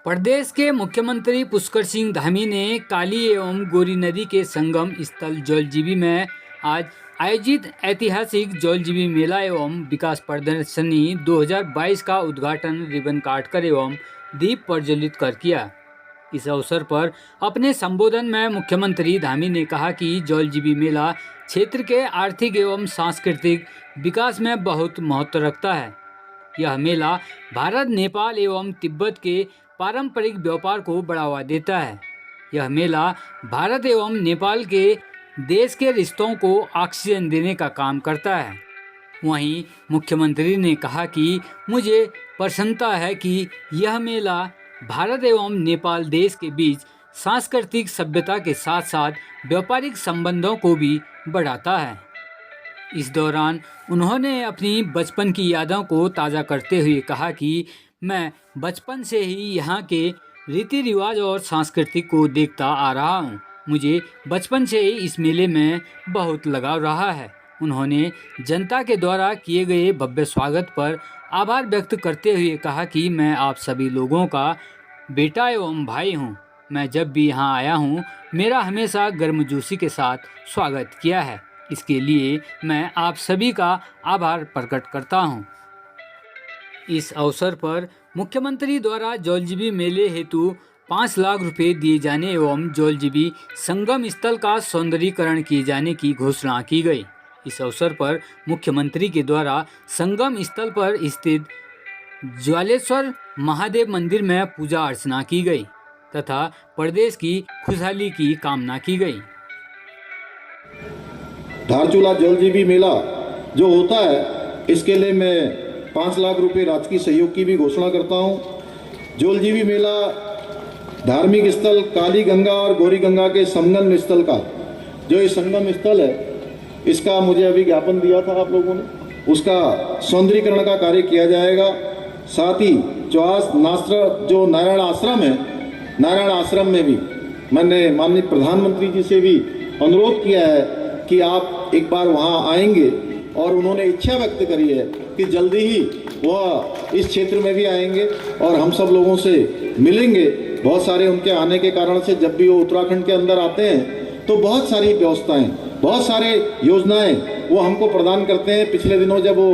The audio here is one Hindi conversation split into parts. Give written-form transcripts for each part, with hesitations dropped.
प्रदेश के मुख्यमंत्री पुष्कर सिंह धामी ने काली एवं गोरी नदी के संगम स्थल जौलजीबी में आज आयोजित ऐतिहासिक जौलजीबी मेला एवं विकास प्रदर्शनी 2022 का उद्घाटन रिबन काटकर एवं दीप प्रज्वलित कर किया। इस अवसर पर अपने संबोधन में मुख्यमंत्री धामी ने कहा कि जौलजीबी मेला क्षेत्र के आर्थिक एवं सांस्कृतिक विकास में बहुत महत्व रखता है। यह मेला भारत, नेपाल एवं तिब्बत के पारंपरिक व्यापार को बढ़ावा देता है। यह मेला भारत एवं नेपाल के देश के रिश्तों को ऑक्सीजन देने का काम करता है। वहीं मुख्यमंत्री ने कहा कि मुझे प्रसन्नता है कि यह मेला भारत एवं नेपाल देश के बीच सांस्कृतिक सभ्यता के साथ साथ व्यापारिक संबंधों को भी बढ़ाता है। इस दौरान उन्होंने अपनी बचपन की यादों को ताज़ा करते हुए कहा कि मैं बचपन से ही यहाँ के रीति रिवाज और संस्कृति को देखता आ रहा हूँ। मुझे बचपन से ही इस मेले में बहुत लगाव रहा है। उन्होंने जनता के द्वारा किए गए भव्य स्वागत पर आभार व्यक्त करते हुए कहा कि मैं आप सभी लोगों का बेटा एवं भाई हूँ। मैं जब भी यहाँ आया हूँ, मेरा हमेशा गर्मजोशी के साथ स्वागत किया है। इसके लिए मैं आप सभी का आभार प्रकट करता हूँ। इस अवसर पर मुख्यमंत्री द्वारा जौलजीबी मेले हेतु 5 लाख रुपए दिए जाने एवं जौलजीबी संगम स्थल का सौंदर्यीकरण किए जाने की घोषणा की गई। इस अवसर पर मुख्यमंत्री के द्वारा संगम स्थल पर स्थित ज्वालेश्वर महादेव मंदिर में पूजा अर्चना की गई तथा प्रदेश की खुशहाली की कामना की गई। धारचूला जौलजीबी मेला जो होता है, इसके लिए मैं 5 लाख रुपए राजकीय सहयोग की भी घोषणा करता हूं। जौलजीबी मेला धार्मिक स्थल काली गंगा और गौरी गंगा के संगम स्थल का जो ये संगम स्थल है, इसका मुझे अभी ज्ञापन दिया था आप लोगों ने, उसका सौंदर्यीकरण का कार्य किया जाएगा। साथ ही जो नारायण आश्रम है, नारायण आश्रम में भी मैंने माननीय प्रधानमंत्री जी से भी अनुरोध किया है कि आप एक बार वहाँ आएंगे, और उन्होंने इच्छा व्यक्त करी है कि जल्दी ही वह इस क्षेत्र में भी आएंगे और हम सब लोगों से मिलेंगे। बहुत सारे उनके आने के कारण से जब भी वो उत्तराखंड के अंदर आते हैं तो बहुत सारी व्यवस्थाएं, बहुत सारे योजनाएं वो हमको प्रदान करते हैं। पिछले दिनों जब वो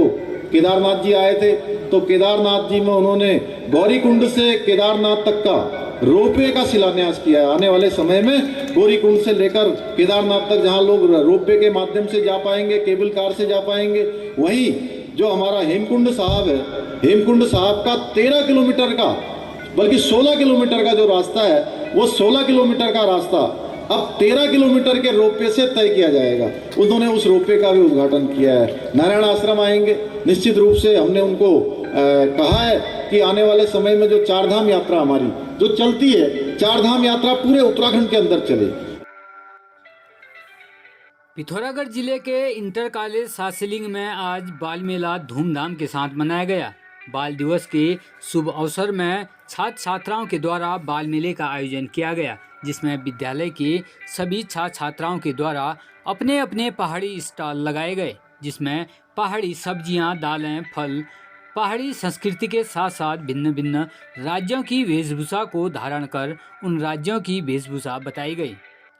केदारनाथ जी आए थे तो केदारनाथ जी में उन्होंने गौरीकुंड से केदारनाथ तक का रोपवे का शिलान्यास किया है। आने वाले समय में गौरीकुंड से लेकर केदारनाथ तक जहां लोग रोपवे के माध्यम से जा पाएंगे, केबल कार से जा पाएंगे, वहीं जो हमारा हेमकुंड साहब है, हेमकुंड साहब का 13 किलोमीटर का बल्कि 16 किलोमीटर का जो रास्ता है, वो 16 किलोमीटर का रास्ता अब 13 किलोमीटर के रोपवे से तय किया जाएगा। उन्होंने उस रोपवे का भी उद्घाटन किया है। नारायण आश्रम आएंगे, निश्चित रूप से हमने उनको कहा है कि आने वाले समय में जो 4 धाम यात्रा हमारी जो चलती है, 4 धाम यात्रा पूरे उत्तराखंड के अंदर चले। पिथौरागढ़ जिले के इंटर कॉलेज सासिलिंग में आज बाल मेला धूमधाम के साथ मनाया गया। बाल दिवस के शुभ अवसर में छात्र छात्राओं के द्वारा बाल मेले का आयोजन किया गया, जिसमें विद्यालय के सभी छात्र छात्राओं के द्वारा अपने अपने पहाड़ी स्टॉल लगाए गए, जिसमें पहाड़ी सब्जियां, दालें, फल, पहाड़ी संस्कृति के साथ साथ भिन्न भिन्न राज्यों की वेशभूषा को धारण कर उन राज्यों की वेशभूषा बताई गई।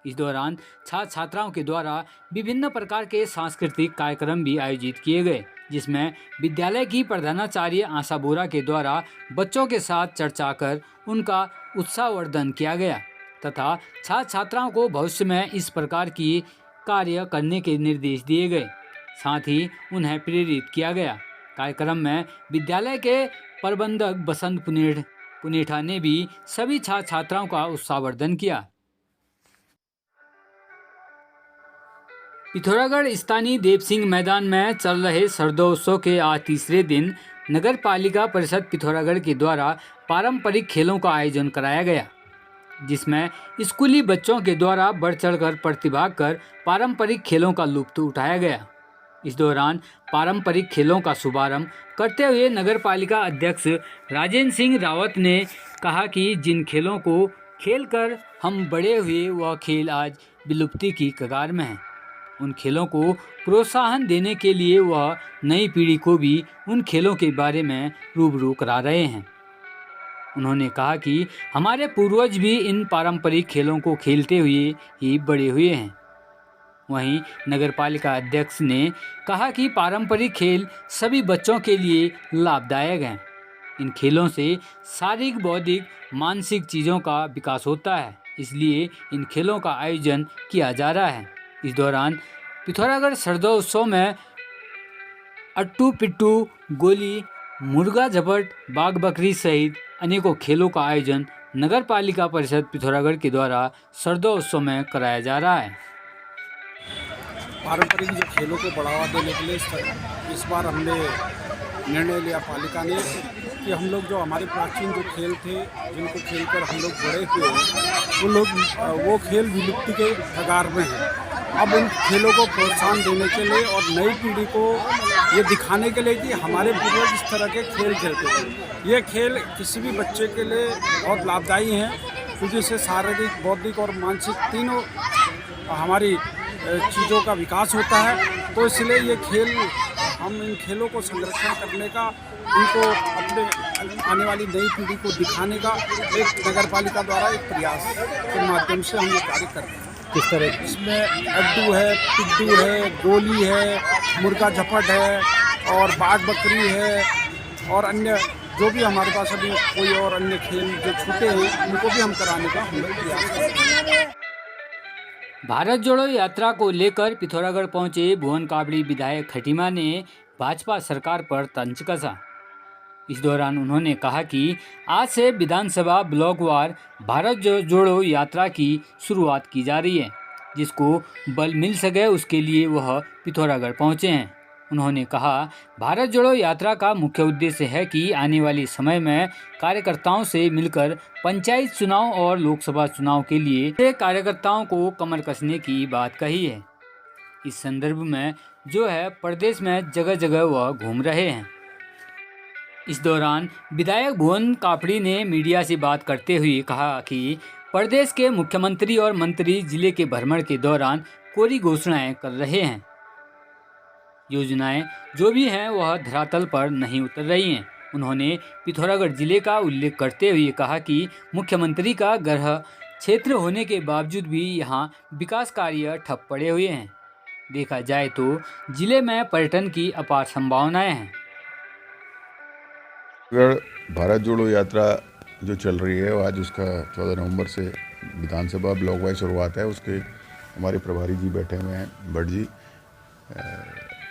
इस दौरान छात्र छात्राओं के द्वारा विभिन्न प्रकार के सांस्कृतिक कार्यक्रम भी आयोजित किए गए, जिसमें विद्यालय की प्रधानाचार्य आशा बोरा के द्वारा बच्चों के साथ चर्चा कर उनका उत्साहवर्धन किया गया तथा छात्र छात्राओं को भविष्य में इस प्रकार की कार्य करने के निर्देश दिए गए। साथ ही उन्हें प्रेरित किया गया। कार्यक्रम में विद्यालय के प्रबंधक बसंत पुनेठा ने भी सभी छात्र छात्राओं का उत्साहवर्धन किया। पिथौरागढ़ स्थानीय देव सिंह मैदान में चल रहे शरदोत्सव के आज तीसरे दिन नगर पालिका परिषद पिथौरागढ़ के द्वारा पारंपरिक खेलों का आयोजन कराया गया, जिसमें स्कूली बच्चों के द्वारा बढ़ चढ़कर प्रतिभाग कर पारंपरिक खेलों का लुत्फ उठाया गया। इस दौरान पारंपरिक खेलों का शुभारंभ करते हुए नगर पालिका अध्यक्ष राजेंद्र सिंह रावत ने कहा कि जिन खेलों को खेलकर हम बड़े हुए, वह खेल आज विलुप्ति की कगार में हैं। उन खेलों को प्रोत्साहन देने के लिए वह नई पीढ़ी को भी उन खेलों के बारे में रूबरू करा रहे हैं। उन्होंने कहा कि हमारे पूर्वज भी इन पारंपरिक खेलों को खेलते हुए ही बड़े हुए हैं। वहीं नगरपालिका अध्यक्ष ने कहा कि पारंपरिक खेल सभी बच्चों के लिए लाभदायक हैं। इन खेलों से शारीरिक, बौद्धिक, मानसिक चीज़ों का विकास होता है, इसलिए इन खेलों का आयोजन किया जा रहा है। इस दौरान पिथौरागढ़ शरदोत्सव में अट्टू पिट्टू, गोली, मुर्गा झपट, बाघ बकरी सहित अनेकों खेलों का आयोजन नगर पालिका परिषद पिथौरागढ़ के द्वारा शरदोत्सव में कराया जा रहा है। पारंपरिक जो खेलों को बढ़ावा देने के लिए इस बार हमने निर्णय लिया पालिका ने कि हम लोग जो हमारे प्राचीन जो खेल थे, जिनको खेलकर हम लोग बड़े हुए, वो खेल विलुप्ति के कगार में हैं। अब इन खेलों को प्रोत्साहन देने के लिए और नई पीढ़ी को ये दिखाने के लिए कि हमारे पूर्वज इस तरह के खेल खेलते थे। ये खेल किसी भी बच्चे के लिए बहुत लाभदायी हैं, क्योंकि इससे शारीरिक, बौद्धिक और मानसिक तीनों हमारी चीज़ों का विकास होता है। तो इसलिए ये खेल, हम इन खेलों को संरक्षण करने का, इनको अपने आने वाली नई पीढ़ी को दिखाने का एक नगर पालिका द्वारा एक प्रयास के माध्यम से हम ये कार्य कर रहे हैं। किस तरह? इसमें अड्डू है, पिड्डू है, गोली है, मुर्गा झपट है और बाघ बकरी है और अन्य जो भी हमारे पास अभी कोई और अन्य खेल जो छूटे हैं उनको भी हम कराने का हम लोग प्रयास कर रहे हैं। भारत जोड़ो यात्रा को लेकर पिथौरागढ़ पहुंचे भुवन काबड़ी विधायक खटीमा ने भाजपा सरकार पर तंज कसा। इस दौरान उन्होंने कहा कि आज से विधानसभा ब्लॉकवार भारत जोड़ो यात्रा की शुरुआत की जा रही है, जिसको बल मिल सके उसके लिए वह पिथौरागढ़ पहुंचे हैं। उन्होंने कहा, भारत जोड़ो यात्रा का मुख्य उद्देश्य है कि आने वाले समय में कार्यकर्ताओं से मिलकर पंचायत चुनाव और लोकसभा चुनाव के लिए कार्यकर्ताओं को कमर कसने की बात कही है। इस संदर्भ में जो है प्रदेश में जगह जगह वह घूम रहे हैं। इस दौरान विधायक भुवन कापड़ी ने मीडिया से बात करते हुए कहा कि प्रदेश के मुख्यमंत्री और मंत्री जिले के भ्रमण के दौरान कोरी घोषणाएं कर रहे हैं। योजनाएं जो भी हैं वह धरातल पर नहीं उतर रही हैं। उन्होंने पिथौरागढ़ जिले का उल्लेख करते हुए कहा कि मुख्यमंत्री का गृह क्षेत्र होने के बावजूद भी यहां विकास कार्य ठप पड़े हुए हैं। देखा जाए तो जिले में पर्यटन की अपार संभावनाएं हैं। भारत जोड़ो यात्रा जो चल रही है, आज उसका 14 नवंबर से विधानसभा ब्लॉक वाइज शुरुआत है। उसके हमारे प्रभारी जी बैठे हुए हैं, भट्ट जी,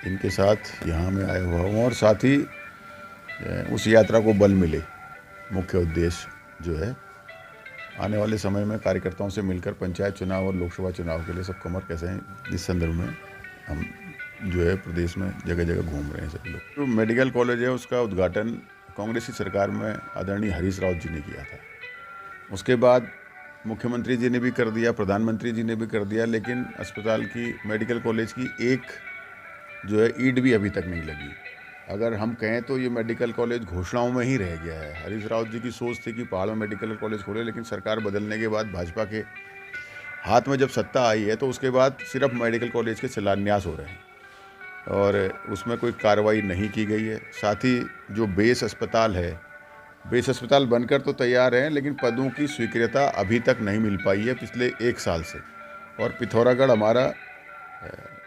इनके साथ यहाँ मैं आया हुआ हूँ और साथ ही उस यात्रा को बल मिले। मुख्य उद्देश्य जो है आने वाले समय में कार्यकर्ताओं से मिलकर पंचायत चुनाव और लोकसभा चुनाव के लिए सब कमर कैसे हैं, इस संदर्भ में हम जो है प्रदेश में जगह जगह घूम रहे हैं सभी लोग। जो मेडिकल कॉलेज है उसका उद्घाटन कांग्रेस की सरकार में आदरणीय हरीश रावत जी ने किया था। उसके बाद मुख्यमंत्री जी ने भी कर दिया, प्रधानमंत्री जी ने भी कर दिया, लेकिन अस्पताल की, मेडिकल कॉलेज की एक जो है ईंट भी अभी तक नहीं लगी। अगर हम कहें तो ये मेडिकल कॉलेज घोषणाओं में ही रह गया है। हरीश रावत जी की सोच थी कि पहाड़ में मेडिकल कॉलेज खोले, लेकिन सरकार बदलने के बाद भाजपा के हाथ में जब सत्ता आई है तो उसके बाद सिर्फ मेडिकल कॉलेज के शिलान्यास हो रहे हैं और उसमें कोई कार्रवाई नहीं की गई है। साथ ही जो बेस अस्पताल है, बेस अस्पताल बनकर तो तैयार हैं, लेकिन पदों की स्वीकृतता अभी तक नहीं मिल पाई है पिछले 1 साल से। और पिथौरागढ़ हमारा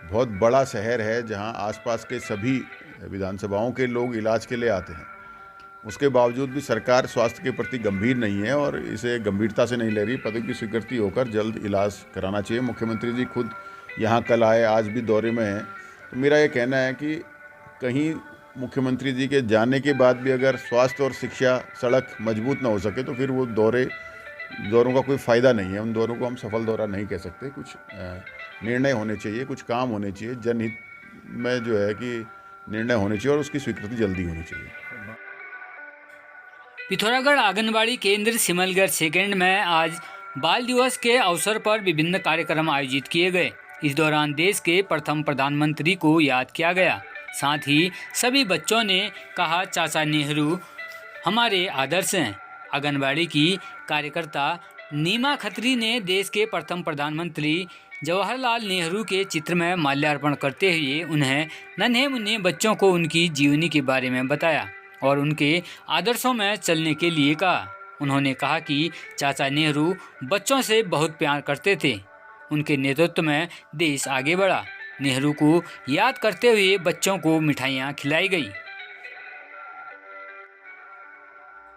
बहुत बड़ा शहर है जहां आसपास के सभी विधानसभाओं के लोग इलाज के लिए आते हैं। उसके बावजूद भी सरकार स्वास्थ्य के प्रति गंभीर नहीं है और इसे गंभीरता से नहीं ले रही। पदों की स्वीकृति होकर जल्द इलाज कराना चाहिए। मुख्यमंत्री जी खुद यहाँ कल आए, आज भी दौरे में हैं। तो मेरा ये कहना है कि कहीं मुख्यमंत्री जी के जाने के बाद भी अगर स्वास्थ्य और शिक्षा, सड़क मजबूत ना हो सके तो फिर वो दौरों का कोई फ़ायदा नहीं है। उन दौरों को हम सफल दौरा नहीं कह सकते। कुछ निर्णय होने चाहिए, कुछ काम होने चाहिए, जनहित में जो है कि निर्णय होने चाहिए और उसकी स्वीकृति जल्दी होनी चाहिए। पिथौरागढ़ आंगनबाड़ी केंद्र सिमलगढ़ सेकेंड में आज बाल दिवस के अवसर पर विभिन्न कार्यक्रम आयोजित किए गए। इस दौरान देश के प्रथम प्रधानमंत्री को याद किया गया। साथ ही सभी बच्चों ने कहा, चाचा नेहरू हमारे आदर्श हैं। आंगनबाड़ी की कार्यकर्ता नीमा खत्री ने देश के प्रथम प्रधानमंत्री जवाहरलाल नेहरू के चित्र में माल्यार्पण करते हुए उन्हें नन्हे मुन्ने बच्चों को उनकी जीवनी के बारे में बताया और उनके आदर्शों में चलने के लिए कहा। उन्होंने कहा कि चाचा नेहरू बच्चों से बहुत प्यार करते थे। उनके नेतृत्व में देश आगे बढ़ा। नेहरू को याद करते हुए बच्चों को मिठाइयाँ खिलाई गई।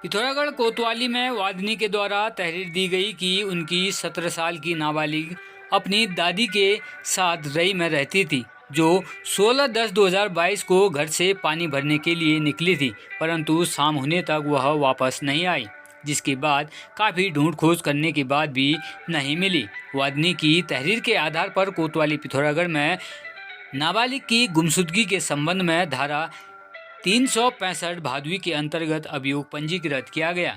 पिथौरागढ़ कोतवाली में वादनी के द्वारा तहरीर दी गई कि उनकी 17 साल की नाबालिग अपनी दादी के साथ रई में रहती थी, जो 16/10/2022 को घर से पानी भरने के लिए निकली थी, परंतु शाम होने तक वह वापस नहीं आई, जिसके बाद काफ़ी ढूंढ खोज करने के बाद भी नहीं मिली। वादनी की तहरीर के आधार पर कोतवाली पिथौरागढ़ में नाबालिग की गुमशुदगी के संबंध में धारा 365 भादवी के अंतर्गत अभियोग पंजीकृत किया गया।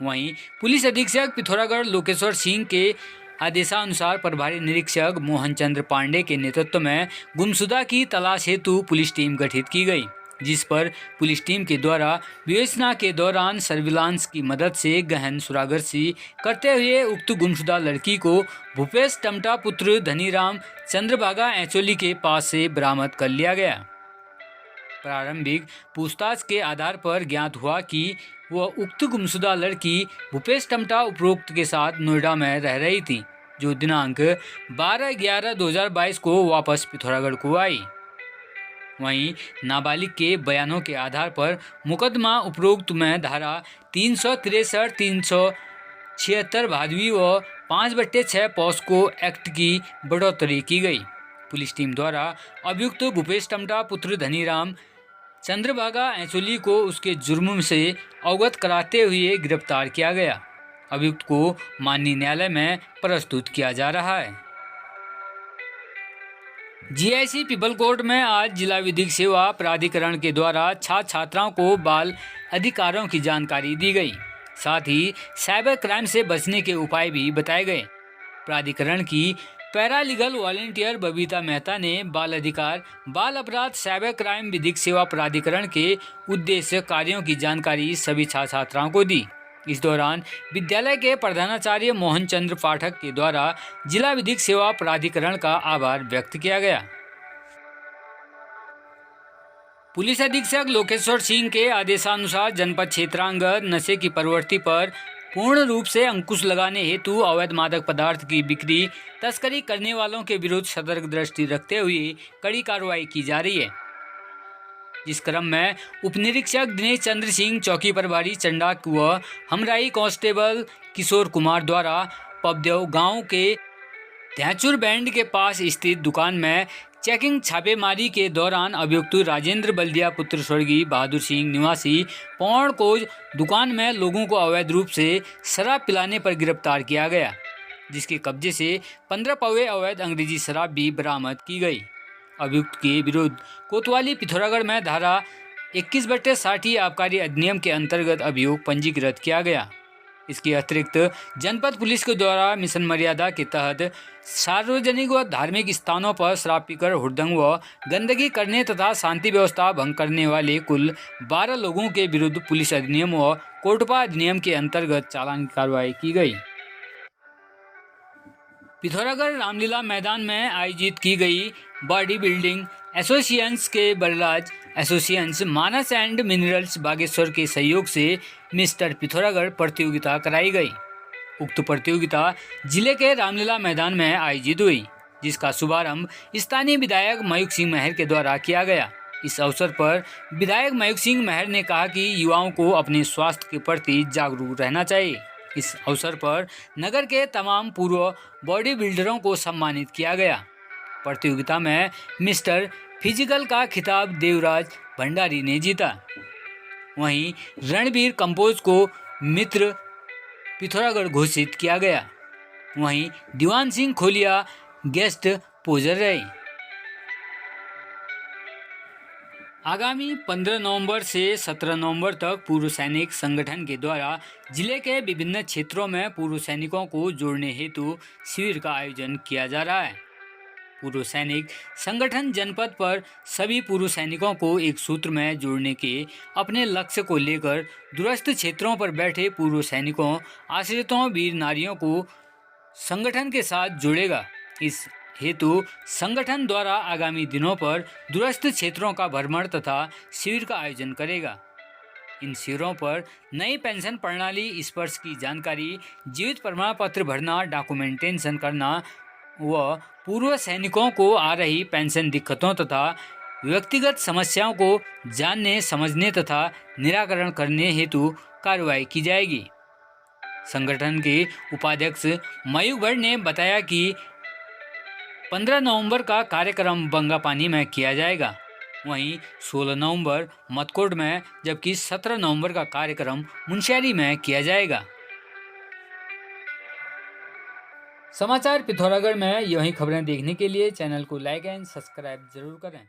वहीं पुलिस अधीक्षक पिथौरागढ़ लोकेश्वर सिंह के आदेशानुसार प्रभारी निरीक्षक मोहन चंद्र पांडे के नेतृत्व में गुमशुदा की तलाश हेतु पुलिस टीम गठित की गई, जिस पर पुलिस टीम के द्वारा विवेचना के दौरान सर्विलांस की मदद से गहन सुरागर्शी करते हुए उक्त गुमशुदा लड़की को भूपेश टमटा पुत्र धनीराम चंद्रभागा एचोली के पास से बरामद कर लिया गया। प्रारंभिक पूछताछ के आधार पर ज्ञात हुआ कि वह उक्त गुमशुदा लड़की भूपेश टमटा उपरोक्त के साथ नोएडा में रह रही थी, जो दिनांक 12/11/2022 को वापस पिथौरागढ़ को आई। वहीं नाबालिग के बयानों के आधार पर मुकदमा उपरोक्त में धारा 363, 376 भादवी व 5/6 पॉस्को एक्ट की बढ़ोतरी की गई। पुलिस टीम द्वारा अभियुक्त भूपेश टमटा पुत्र धनीराम चंद्रभागा एचोली को उसके जुर्म से अवगत कराते हुए गिरफ्तार किया गया। अभियुक्त को माननीय न्यायालय में प्रस्तुत किया जा रहा है। जीआईसी पीपलकोट में आज जिला विधिक सेवा प्राधिकरण के द्वारा छात्र छात्राओं को बाल अधिकारों की जानकारी दी गई। साथ ही साइबर क्राइम से बचने के उपाय भी बताए गए। प्राधिकरण की पैरालीगल वॉलंटियर बबीता मेहता ने बाल अधिकार, बाल अपराध, साइबर क्राइम विधिक सेवा प्राधिकरण के उद्देश्य कार्यों की जानकारी सभी छात्र छात्राओं को दी। इस दौरान विद्यालय के प्रधानाचार्य मोहन चंद्र पाठक के द्वारा जिला विधिक सेवा प्राधिकरण का आभार व्यक्त किया गया। पुलिस अधीक्षक लोकेश्वर सिंह के आदेशानुसार जनपद क्षेत्रांगत नशे की प्रवृत्ति पर पूर्ण रूप से अंकुश लगाने हेतु अवैध मादक पदार्थ की बिक्री, तस्करी करने वालों के विरुद्ध सतर्क दृष्टि रखते हुए कड़ी कार्रवाई की जा रही है। जिस क्रम में उप निरीक्षक दिनेश चंद्र सिंह, चौकी प्रभारी चंडाक व हमराई कांस्टेबल किशोर कुमार द्वारा पबदेव गांव के ध्याचुर बैंड के पास स्थित दुकान में चेकिंग छापेमारी के दौरान अभियुक्त राजेंद्र बल्दिया पुत्र स्वर्गीय बहादुर सिंह निवासी पौड़ कोज दुकान में लोगों को अवैध रूप से शराब पिलाने पर गिरफ्तार किया गया, जिसके कब्जे से 15 पौवे अवैध अंग्रेजी शराब भी बरामद की गई। अभियुक्त के विरुद्ध कोतवाली पिथौरागढ़ में धारा 21/60 आबकारी अधिनियम के अंतर्गत अभियोग पंजीकृत किया गया। इसके अतिरिक्त जनपद पुलिस के द्वारा मिशन मर्यादा के तहत सार्वजनिक व धार्मिक स्थानों पर शराब पीकर हुड़दंग व गंदगी करने तथा शांति व्यवस्था भंग करने वाले कुल 12 लोगों के विरुद्ध पुलिस अधिनियम व कोटपा अधिनियम के अंतर्गत चालान की कार्रवाई की गई। पिथौरागढ़ रामलीला मैदान में आयोजित की गई बॉडी बिल्डिंग एसोसिएशंस के Balraj associations Manas and minerals Bageshwar के सहयोग से मिस्टर पिथौरागढ़ प्रतियोगिता कराई गई। उक्त प्रतियोगिता जिले के रामलीला मैदान में आयोजित हुई, जिसका शुभारंभ स्थानीय विधायक मयूख सिंह महर के द्वारा किया गया। इस अवसर पर विधायक मयूख सिंह महर ने कहा कि युवाओं को अपने स्वास्थ्य के प्रति जागरूक रहना चाहिए। इस अवसर पर नगर के तमाम पूर्व बॉडी बिल्डरों को सम्मानित किया गया। प्रतियोगिता में मिस्टर फिजिकल का खिताब देवराज भंडारी ने जीता। वहीं रणबीर कंपोज को मित्र पिथौरागढ़ घोषित किया गया। वहीं दीवान सिंह खोलिया गेस्ट पोजर रहे। आगामी 15 नवंबर से 17 नवंबर तक पूर्व सैनिक संगठन के द्वारा जिले के विभिन्न क्षेत्रों में पूर्व सैनिकों को जोड़ने हेतु शिविर का आयोजन किया जा रहा है। पूर्व सैनिक संगठन जनपद पर सभी पूर्व सैनिकों को एक सूत्र में जोड़ने के अपने लक्ष्य को लेकर दूरस्थ क्षेत्रों पर बैठे पूर्व सैनिकों, आश्रितों, वीर नारियों को संगठन के साथ जोड़ेगा। इस हेतु संगठन द्वारा आगामी दिनों पर दूरस्थ क्षेत्रों का भ्रमण तथा शिविर का आयोजन करेगा। इन शिविरों पर नई पेंशन प्रणाली स्पर्श की जानकारी, जीवित प्रमाण पत्र भरना, डॉक्यूमेंटेशन करना व पूर्व सैनिकों को आ रही पेंशन दिक्कतों तथा व्यक्तिगत समस्याओं को जानने, समझने तथा निराकरण करने हेतु कार्रवाई की जाएगी। संगठन के उपाध्यक्ष मयूख भट्ट ने बताया कि 15 नवंबर का कार्यक्रम बंगापानी में किया जाएगा, वहीं 16 नवंबर मतकोट में, जबकि 17 नवंबर का कार्यक्रम मुनस्यारी में किया जाएगा। समाचार पिथौरागढ़ में यही खबरें देखने के लिए चैनल को लाइक एंड सब्सक्राइब जरूर करें।